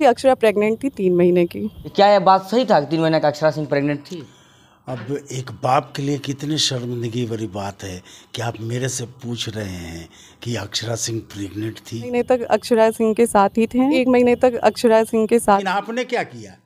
कि अक्षरा प्रेग्नेंट थी 3 महीने की। क्या यह बात सही था कि 3 महीने का अक्षरा सिंह प्रेग्नेंट थी? अब एक बाप के लिए कितनी शर्मिंदगी भरी बात है कि आप मेरे से पूछ रहे हैं कि अक्षरा सिंह प्रेग्नेंट थी। महीने तक अक्षरा सिंह के साथ ही थे, 1 महीने तक अक्षरा सिंह के साथ। लेकिन आपने क्या किया?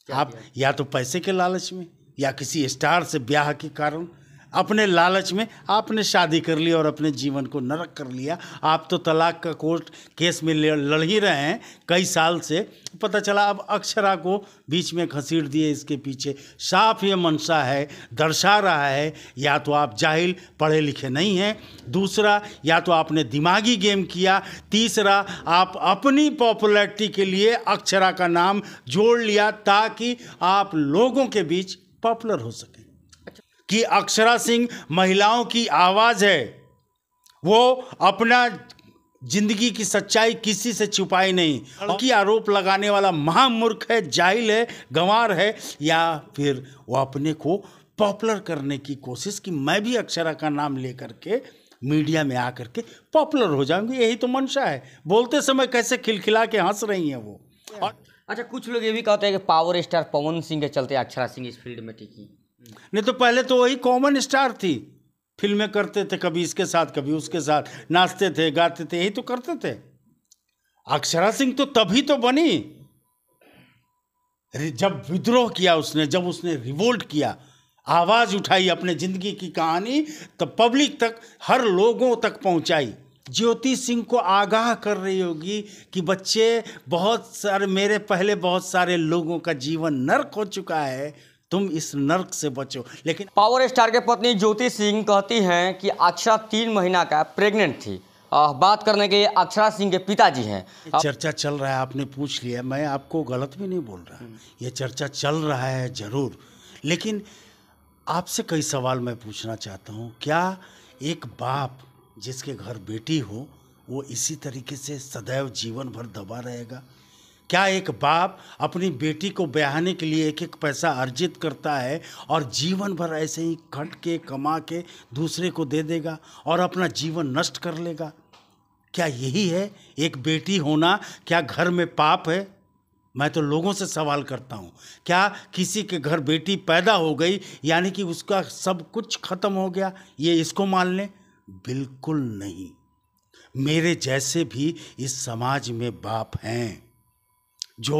आप या तो पैसे के लालच में या किसी स्टार से ब्याह के कारण अपने लालच में आपने शादी कर ली और अपने जीवन को नरक कर लिया। आप तो तलाक का कोर्ट केस में लड़ ही रहे हैं कई साल से। पता चला अब अक्षरा को बीच में घसीट दिए। इसके पीछे साफ ये मंशा है, दर्शा रहा है या तो आप जाहिल पढ़े लिखे नहीं हैं, दूसरा या तो आपने दिमागी गेम किया, तीसरा आप अपनी पॉपुलैरिटी के लिए अक्षरा का नाम जोड़ लिया ताकि आप लोगों के बीच पॉपुलर हो सके। कि अक्षरा सिंह महिलाओं की आवाज़ है, वो अपना जिंदगी की सच्चाई किसी से छुपाई नहीं। कि आरोप लगाने वाला महामूर्ख है, जाहिल है, गंवार है, या फिर वो अपने को पॉपुलर करने की कोशिश कि मैं भी अक्षरा का नाम लेकर के मीडिया में आकर के पॉपुलर हो जाऊंगी। यही तो मंशा है। बोलते समय कैसे खिलखिला के हंस रही हैं वो। और अच्छा, कुछ लोग ये भी कहते हैं कि पावर स्टार पवन सिंह के चलते अक्षरा सिंह इस फील्ड में टिकी। नहीं तो पहले तो वही कॉमन स्टार थी, फिल्में करते थे, कभी इसके साथ कभी उसके साथ, नाचते थे, गाते थे, यही तो करते थे। अक्षरा सिंह तो तभी तो बनी जब विद्रोह किया उसने, जब उसने रिवोल्ट किया, आवाज़ उठाई, अपने ज़िंदगी की कहानी तब पब्लिक तक, हर लोगों तक पहुंचाई। ज्योति सिंह को आगाह कर रही होगी कि बच्चे बहुत सारे, मेरे पहले बहुत सारे लोगों का जीवन नर्क हो चुका है, तुम इस नर्क से बचो। लेकिन पावर स्टार के पत्नी ज्योति सिंह कहती हैं कि अक्षरा 3 महीना का प्रेग्नेंट थी। बात करने के अक्षरा सिंह के पिताजी हैं। चर्चा चल रहा है, आपने पूछ लिया, मैं आपको गलत भी नहीं बोल रहा। ये चर्चा चल रहा है जरूर, लेकिन आपसे कई सवाल मैं पूछना चाहता हूँ। क्या एक बाप जिसके घर बेटी हो वो इसी तरीके से सदैव जीवन भर दबा रहेगा? क्या एक बाप अपनी बेटी को ब्याहने के लिए एक एक पैसा अर्जित करता है और जीवन भर ऐसे ही खट के कमा के दूसरे को दे देगा और अपना जीवन नष्ट कर लेगा? क्या यही है एक बेटी होना? क्या घर में पाप है? मैं तो लोगों से सवाल करता हूँ, क्या किसी के घर बेटी पैदा हो गई यानी कि उसका सब कुछ खत्म हो गया, ये इसको मान लें? बिल्कुल नहीं। मेरे जैसे भी इस समाज में बाप हैं जो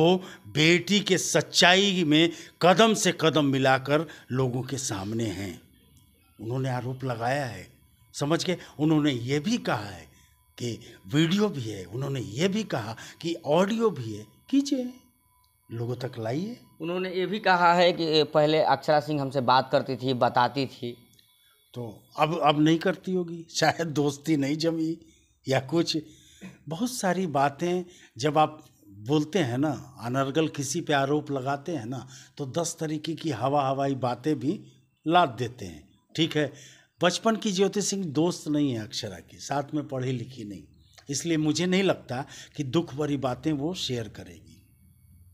बेटी के सच्चाई में कदम से कदम मिलाकर लोगों के सामने हैं। उन्होंने आरोप लगाया है, समझ के उन्होंने ये भी कहा है कि वीडियो भी है, उन्होंने ये भी कहा कि ऑडियो भी है, कीजिए, लोगों तक लाइए। उन्होंने ये भी कहा है कि पहले अक्षरा सिंह हमसे बात करती थी, बताती थी, तो अब नहीं करती होगी, शायद दोस्ती नहीं जमी या कुछ। बहुत सारी बातें जब आप बोलते हैं ना, अनर्गल किसी पे आरोप लगाते हैं ना, तो 10 तरीके की हवाई बातें भी लाद देते हैं। ठीक है, बचपन की ज्योति सिंह दोस्त नहीं है अक्षरा की, साथ में पढ़ी लिखी नहीं, इसलिए मुझे नहीं लगता कि दुख भरी बातें वो शेयर करेगी।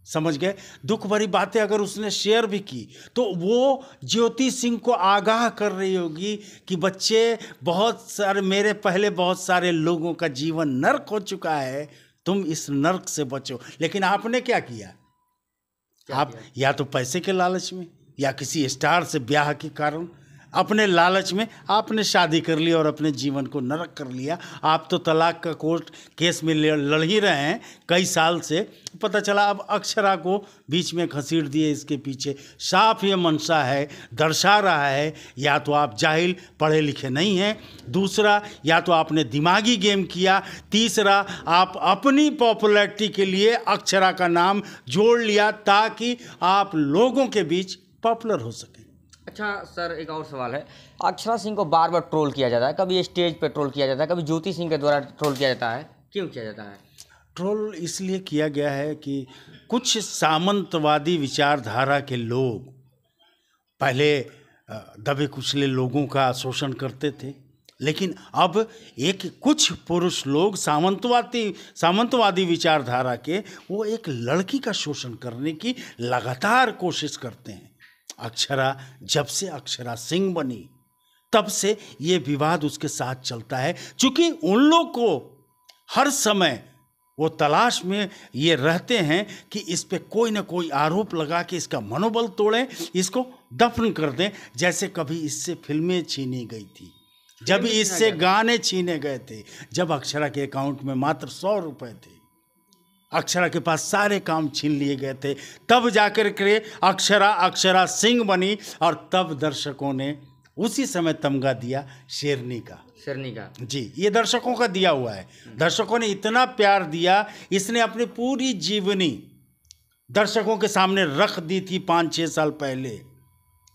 समझ गए? दुख भरी बातें अगर उसने शेयर भी की तो वो ज्योति सिंह को आगाह कर रही होगी कि बच्चे बहुत सारे, मेरे पहले बहुत सारे लोगों का जीवन नर्क हो चुका है, तुम इस नर्क से बचो। लेकिन आपने क्या किया? आप या तो पैसे के लालच में या किसी स्टार से ब्याह के कारण अपने लालच में आपने शादी कर ली और अपने जीवन को नरक कर लिया। आप तो तलाक का कोर्ट केस में लड़ ही रहे हैं कई साल से। पता चला अब अक्षरा को बीच में घसीट दिए। इसके पीछे साफ ये मंशा है, दर्शा रहा है या तो आप जाहिल पढ़े लिखे नहीं हैं, दूसरा या तो आपने दिमागी गेम किया, तीसरा आप अपनी पॉपुलैरिटी के लिए अक्षरा का नाम जोड़ लिया ताकि आप लोगों के बीच पॉपुलर हो सके। अच्छा सर, एक और सवाल है। अक्षरा सिंह को बार बार ट्रोल किया जाता है, कभी स्टेज पे ट्रोल किया जाता है, कभी ज्योति सिंह के द्वारा ट्रोल किया जाता है, क्यों किया जाता है? ट्रोल इसलिए किया गया है कि कुछ सामंतवादी विचारधारा के लोग पहले दबे कुचले लोगों का शोषण करते थे, लेकिन अब एक कुछ पुरुष लोग सामंतवादी विचारधारा के, वो एक लड़की का शोषण करने की लगातार कोशिश करते हैं। अक्षरा जब से अक्षरा सिंह बनी तब से ये विवाद उसके साथ चलता है, क्योंकि उन लोग को हर समय वो तलाश में ये रहते हैं कि इस पे कोई ना कोई आरोप लगा के इसका मनोबल तोड़ें, इसको दफन कर दें। जैसे कभी इससे फिल्में छीनी गई थी, जब इससे गाने छीने गए थे, जब अक्षरा के अकाउंट में मात्र 100 रुपए थे, अक्षरा के पास सारे काम छीन लिए गए थे, तब जाकर के अक्षरा सिंह बनी। और तब दर्शकों ने उसी समय तमगा दिया शेरनी का जी, ये दर्शकों का दिया हुआ है। दर्शकों ने इतना प्यार दिया, इसने अपनी पूरी जीवनी दर्शकों के सामने रख दी थी 5-6 साल पहले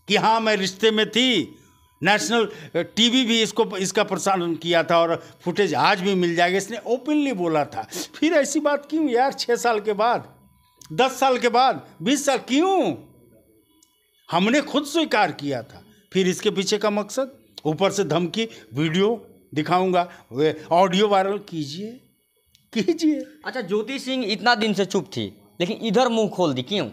कि हाँ मैं रिश्ते में थी। नेशनल टीवी भी इसका प्रसारण किया था और फुटेज आज भी मिल जाएगा। इसने ओपनली बोला था। फिर ऐसी बात क्यों यार, 6 साल के बाद, 10 साल के बाद, 20 साल क्यों? हमने खुद स्वीकार किया था। फिर इसके पीछे का मकसद, ऊपर से धमकी, वीडियो दिखाऊंगा, ऑडियो वायरल कीजिए। अच्छा, ज्योति सिंह इतना दिन से चुप थी, लेकिन इधर मुंह खोल दी, क्यों?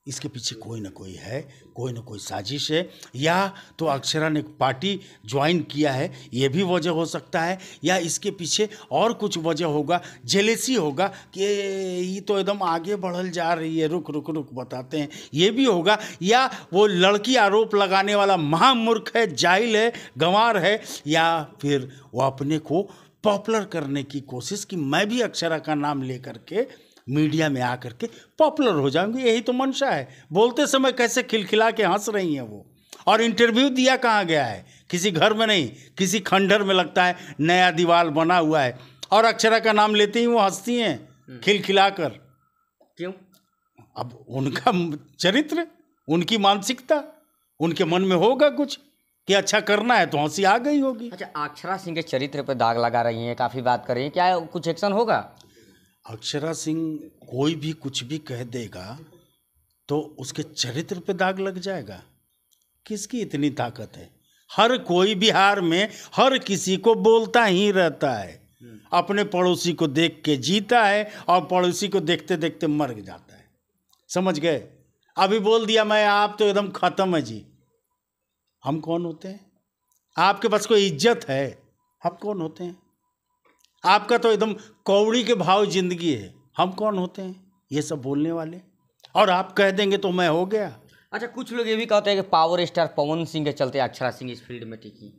इसके पीछे कोई ना कोई है, कोई ना कोई साजिश है, या तो अक्षरा ने पार्टी ज्वाइन किया है, ये भी वजह हो सकता है, या इसके पीछे और कुछ वजह होगा, जेलेसी होगा कि ये तो एकदम आगे बढ़ल जा रही है, रुक बताते हैं, ये भी होगा। या वो लड़की आरोप लगाने वाला महामूर्ख है, जाहिल है, गंवार है, या फिर वो अपने को पॉपुलर करने की कोशिश कि मैं भी अक्षरा का नाम लेकर के मीडिया में आकर के पॉपुलर हो जाएंगे। यही तो मंशा है। बोलते समय कैसे खिलखिला के हंस रही हैं वो। और इंटरव्यू दिया कहाँ गया है? किसी घर में नहीं, किसी खंडहर में लगता है, नया दीवार बना हुआ है, और अक्षरा का नाम लेते ही वो हंसती हैं खिलखिला कर। क्यों? अब उनका चरित्र, उनकी मानसिकता, उनके मन में होगा कुछ कि अच्छा करना है, तो हंसी आ गई होगी। अच्छा, अक्षरा सिंह के चरित्र पर दाग लगा रही हैं, काफ़ी बात कर रही हैं, क्या कुछ एक्शन होगा? अक्षरा सिंह कोई भी कुछ भी कह देगा तो उसके चरित्र पे दाग लग जाएगा। किसकी इतनी ताकत है? हर कोई बिहार में हर किसी को बोलता ही रहता है, अपने पड़ोसी को देख के जीता है और पड़ोसी को देखते देखते मर जाता है। समझ गए? अभी बोल दिया मैं, आप तो एकदम खत्म है जी। हम कौन होते हैं? आपके पास कोई इज्जत है? हम कौन होते हैं? आपका तो एकदम कौड़ी के भाव जिंदगी है। हम कौन होते हैं ये सब बोलने वाले? और आप कह देंगे तो मैं हो गया। अच्छा, कुछ लोग ये भी कहते हैं कि पावर स्टार पवन सिंह के चलते अक्षरा सिंह इस फील्ड में टिकी।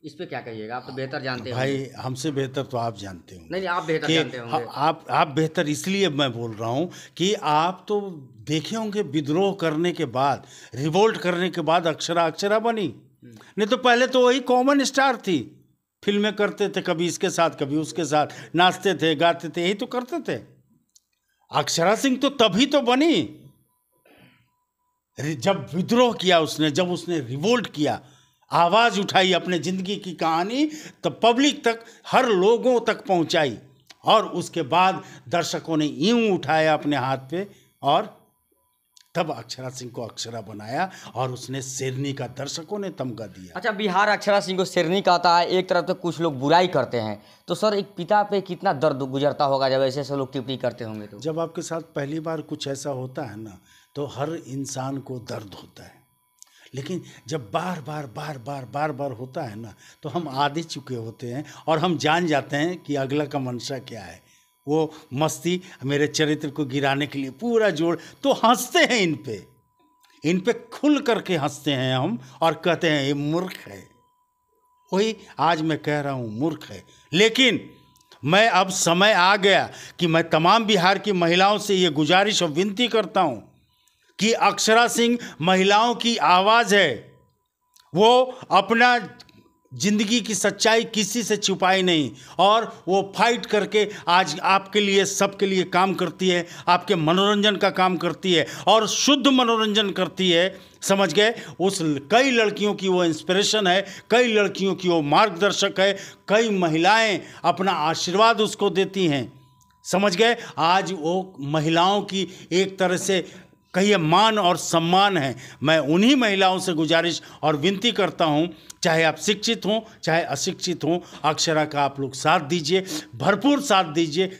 इस पे क्या कहिएगा? आप तो बेहतर जानते हैं भाई, हमसे बेहतर तो आप जानते हो। नहीं, आप बेहतर जानते होंगे। आप बेहतर इसलिए मैं बोल रहा हूँ कि आप तो देखे होंगे विद्रोह करने के बाद, रिवोल्ट करने के बाद अक्षरा बनी। नहीं तो पहले तो वही कॉमन स्टार थी, फिल्में करते थे, कभी इसके साथ कभी उसके साथ, नाचते थे, गाते थे, यही तो करते थे। अक्षरा सिंह तो तभी तो बनी जब विद्रोह किया उसने, जब उसने रिवोल्ट किया, आवाज़ उठाई, अपने ज़िंदगी की कहानी तब पब्लिक तक, हर लोगों तक पहुंचाई, और उसके बाद दर्शकों ने यूं उठाया अपने हाथ पे, और तब अक्षरा सिंह को अक्षरा बनाया, और उसने शेरनी का दर्शकों ने तमगा दिया। अच्छा, बिहार अक्षरा सिंह को शेरनी कहता है, एक तरफ तो कुछ लोग बुराई करते हैं, तो सर एक पिता पे कितना दर्द गुजरता होगा जब ऐसे लोग टिप्पणी करते होंगे? तो जब आपके साथ पहली बार कुछ ऐसा होता है ना, तो हर इंसान को दर्द होता है, लेकिन जब बार बार होता है ना, तो हम आदि चुके होते हैं और हम जान जाते हैं कि अगला का मंशा क्या है। वो मस्ती मेरे चरित्र को गिराने के लिए पूरा जोड़, तो हंसते हैं इन पे खुल करके हंसते हैं हम, और कहते हैं ये मूर्ख है। वही आज मैं कह रहा हूँ, मूर्ख है। लेकिन मैं अब समय आ गया कि मैं तमाम बिहार की महिलाओं से ये गुजारिश और विनती करता हूँ कि अक्षरा सिंह महिलाओं की आवाज़ है। वो अपना जिंदगी की सच्चाई किसी से छुपाई नहीं, और वो फाइट करके आज आपके लिए, सबके लिए काम करती है, आपके मनोरंजन का काम करती है, और शुद्ध मनोरंजन करती है। समझ गए? उस कई लड़कियों की वो इंस्पिरेशन है, कई लड़कियों की वो मार्गदर्शक है, कई महिलाएं अपना आशीर्वाद उसको देती हैं। समझ गए? आज वो महिलाओं की एक तरह से कहिए मान और सम्मान है। मैं उन्हीं महिलाओं से गुजारिश और विनती करता हूँ, चाहे आप शिक्षित हों चाहे अशिक्षित हों, अक्षरा का आप लोग साथ दीजिए, भरपूर साथ दीजिए।